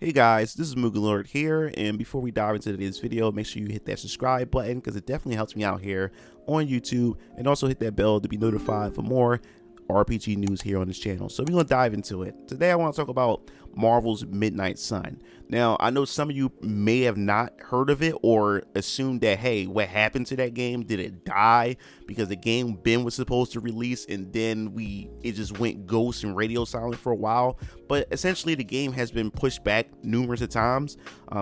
Hey guys, this is MugenLord here, and before we dive into today's video, make sure you hit that subscribe button because it definitely helps me out here on YouTube, and also hit that bell to be notified for more RPG news here on this channel. So we're going to dive into it. Today I want to talk about Marvel's Midnight Sun. Now, I know some of you may have not heard of it or assumed that, hey, what happened to that game? Did it die? Because the game Ben was supposed to release and then it just went ghost and radio silent for a while. But essentially the game has been pushed back numerous of times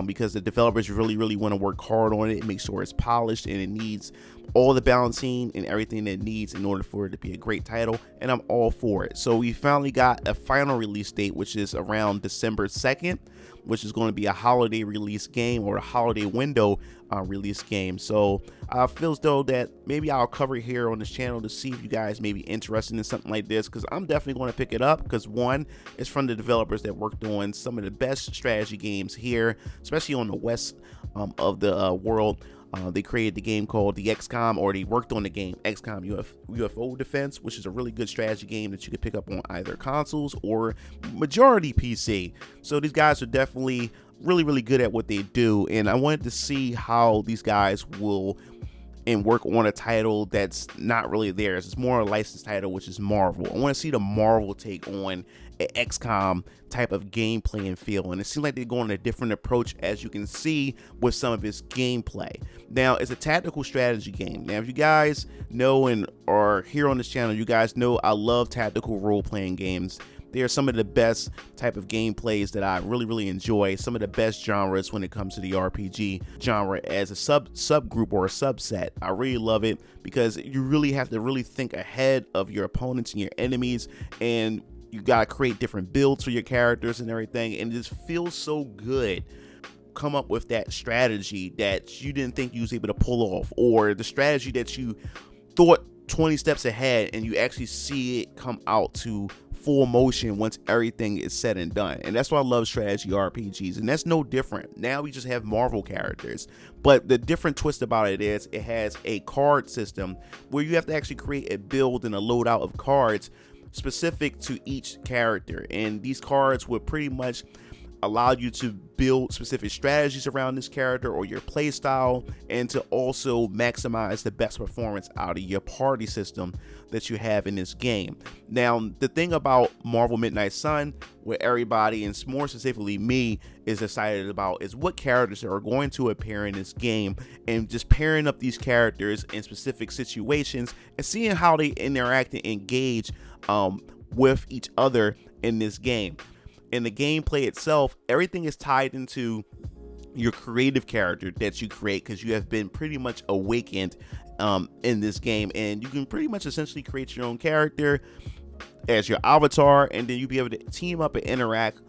because the developers really want to work hard on it and make sure it's polished, and it needs all the balancing and everything that it needs in order for it to be a great title, and I'm all for it. So we finally got a final release date, which is around December 2nd, which is going to be a holiday release game, or a holiday window release game. So I feel as though that maybe I'll cover it here on this channel to see if you guys may be interested in something like this, because I'm definitely going to pick it up, because one, it's from the developers that worked on some of the best strategy games here, especially on the west of the world. They created the game called the XCOM, or they worked on the game XCOM UFO Defense, which is a really good strategy game that you could pick up on either consoles or majority PC. So these guys are definitely really good at what they do, and I wanted to see how these guys will work on a title that's not really theirs. It's more a licensed title, which is Marvel. I want to see the Marvel take on an XCOM type of gameplay and feel, and it seems like they're going a different approach, as you can see with some of its gameplay. Now, it's a tactical strategy game. Now, if you guys know and are here on this channel, you guys know I love tactical role-playing games. They are some of the best type of gameplays that I really enjoy. Some of the best genres when it comes to the RPG genre as a subgroup or a subset. I really love it because you really have to really think ahead of your opponents and your enemies, and you gotta create different builds for your characters and everything, and it just feels so good. Come up with that strategy that you didn't think you was able to pull off, or the strategy that you thought 20 steps ahead and you actually see it come out to full motion once everything is said and done. And that's why I love strategy RPGs, and that's no different. Now we just have Marvel characters, but the different twist about it is it has a card system where you have to actually create a build and a loadout of cards specific to each character, and these cards would pretty much allow you to build specific strategies around this character or your play style, and to also maximize the best performance out of your party system that you have in this game. Now, the thing about Marvel Midnight Sun, where everybody, and more specifically me, is excited about is what characters are going to appear in this game, and just pairing up these characters in specific situations and seeing how they interact and engage with each other in this game. In the gameplay itself, everything is tied into your creative character that you create, because you have been pretty much awakened in this game, and you can pretty much essentially create your own character as your avatar, and then you'll be able to team up and interact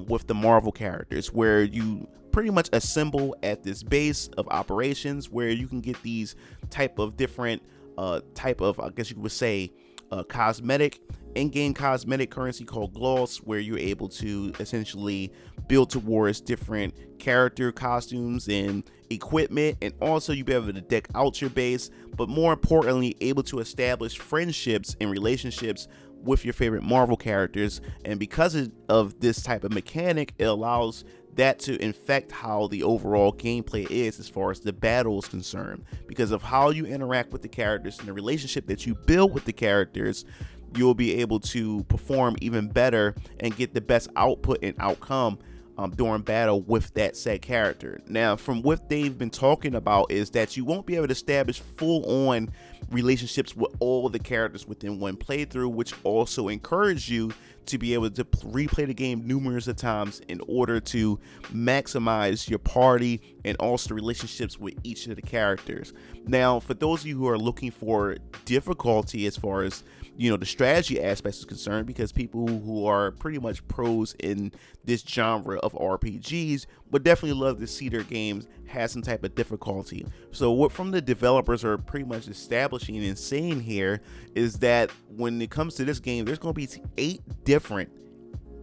with the Marvel characters, where you pretty much assemble at this base of operations, where you can get these type of different I guess you would say cosmetic in-game cosmetic currency called gloss, where you're able to essentially build towards different character costumes and equipment, and also you'll be able to deck out your base, but more importantly able to establish friendships and relationships with your favorite Marvel characters. And because of this type of mechanic, it allows that to infect how the overall gameplay is as far as the battle is concerned. Because of how you interact with the characters and the relationship that you build with the characters, you'll be able to perform even better and get the best output and outcome during battle with that said character. Now, from what they've been talking about is that you won't be able to establish full-on relationships with all the characters within one playthrough, which also encourage you to be able to replay the game numerous of times in order to maximize your party and also the relationships with each of the characters. Now, for those of you who are looking for difficulty as far as the strategy aspects is concerned, because people who are pretty much pros in this genre of RPGs would definitely love to see their games have some type of difficulty. So what from the developers are pretty much establishing and saying here is that when it comes to this game, there's going to be 8 different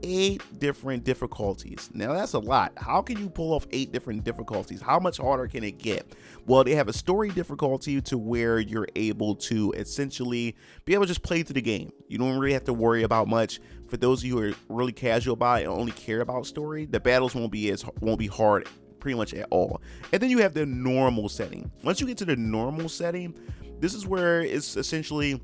8 different difficulties. Now that's a lot. How can you pull off 8 different difficulties? How much harder can it get? Well, they have a story difficulty to where you're able to essentially be able to just play through the game. You don't really have to worry about much. For those of you who are really casual about it and only care about story, the battles won't be hard pretty much at all. And then you have the normal setting. Once you get to the normal setting, this is where it's essentially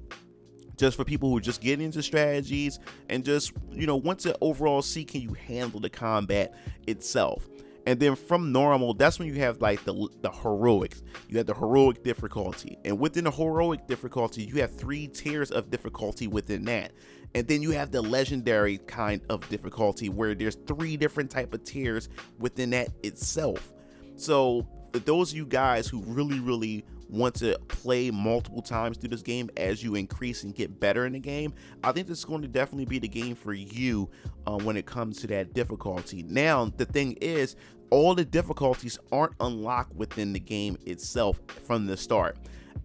just for people who are just getting into strategies and just, want to overall see, can you handle the combat itself? And then from normal, that's when you have like the heroics. You have the heroic difficulty, and within the heroic difficulty, you have 3 tiers of difficulty within that. And then you have the legendary kind of difficulty, where there's 3 different type of tiers within that itself. So for those of you guys who really want to play multiple times through this game as you increase and get better in the game, I think this is going to definitely be the game for you when it comes to that difficulty. Now, the thing is, all the difficulties aren't unlocked within the game itself from the start.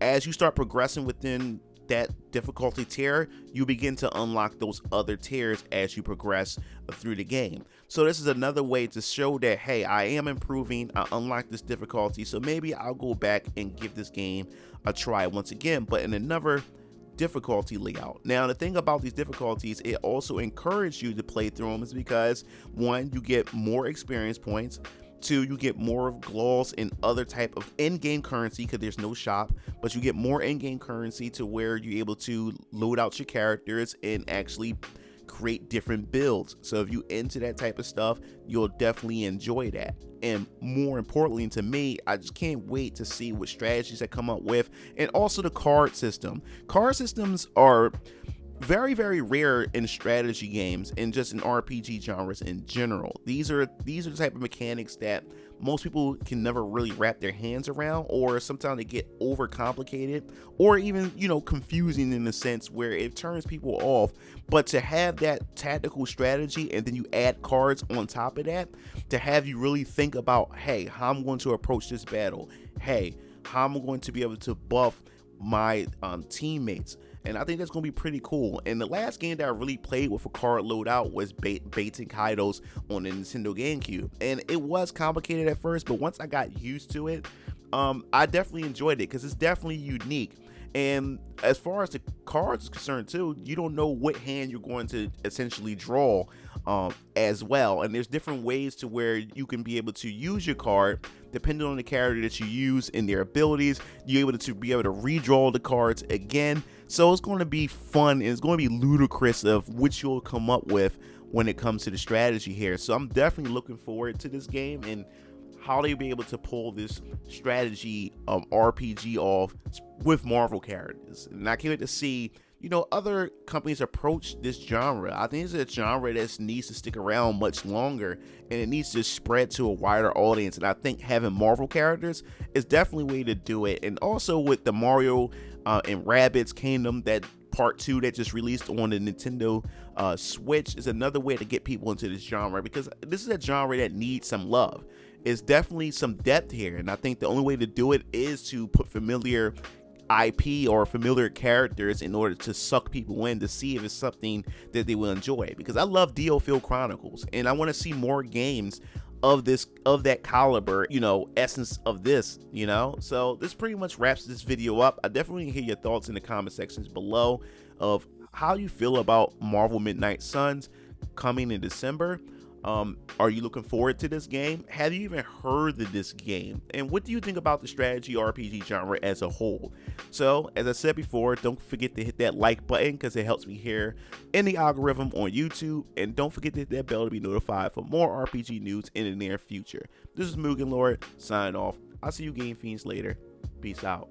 As you start progressing within that difficulty tier, you begin to unlock those other tiers as you progress through the game. So this is another way to show that, hey, I am improving, I unlocked this difficulty, so maybe I'll go back and give this game a try once again, but in another difficulty layout. Now, the thing about these difficulties, it also encourages you to play through them, is because 1, you get more experience points. 2, you get more gloss and other type of in-game currency, because there's no shop, but you get more in-game currency to where you're able to load out your characters and actually create different builds. So if you into that type of stuff, you'll definitely enjoy that. And more importantly to me, I just can't wait to see what strategies they come up with, and also the card system. Card systems are very rare in strategy games and just in RPG genres in general. These are the type of mechanics that most people can never really wrap their hands around, or sometimes they get overcomplicated, or even confusing in the sense where it turns people off. But to have that tactical strategy, and then you add cards on top of that, to have you really think about, hey, how I'm going to approach this battle, hey, how I'm going to be able to buff my teammates. And I think that's going to be pretty cool. And the last game that I really played with a card loadout was Bates and Kaidos on the Nintendo GameCube. And it was complicated at first, but once I got used to it, I definitely enjoyed it, because it's definitely unique. And as far as the cards is concerned too, you don't know what hand you're going to essentially draw as well. And there's different ways to where you can be able to use your card depending on the character that you use and their abilities. You're able to redraw the cards again. So it's going to be fun, and it's going to be ludicrous of which you'll come up with when it comes to the strategy here. So I'm definitely looking forward to this game and how they'll be able to pull this strategy RPG off with Marvel characters. And I can't wait to see other companies approach this genre. I think it's a genre that needs to stick around much longer, and it needs to spread to a wider audience. And I think having Marvel characters is definitely a way to do it. And also with the Mario and Rabbids Kingdom, that Part 2 that just released on the Nintendo Switch, is another way to get people into this genre, because this is a genre that needs some love. It's definitely some depth here, and I think the only way to do it is to put familiar IP or familiar characters in order to suck people in, to see if it's something that they will enjoy. Because I love DioField Chronicles, and I want to see more games of that caliber, essence of this, So this pretty much wraps this video up. I definitely want to hear your thoughts in the comment sections below of how you feel about Marvel Midnight Suns coming in December. Are you looking forward to this game? Have you even heard of this game? And what do you think about the strategy RPG genre as a whole? So, as I said before, don't forget to hit that like button, because it helps me here in the algorithm on YouTube. And don't forget to hit that bell to be notified for more RPG news in the near future. This is MugenLord, signing off. I'll see you Game Fiends later. Peace out.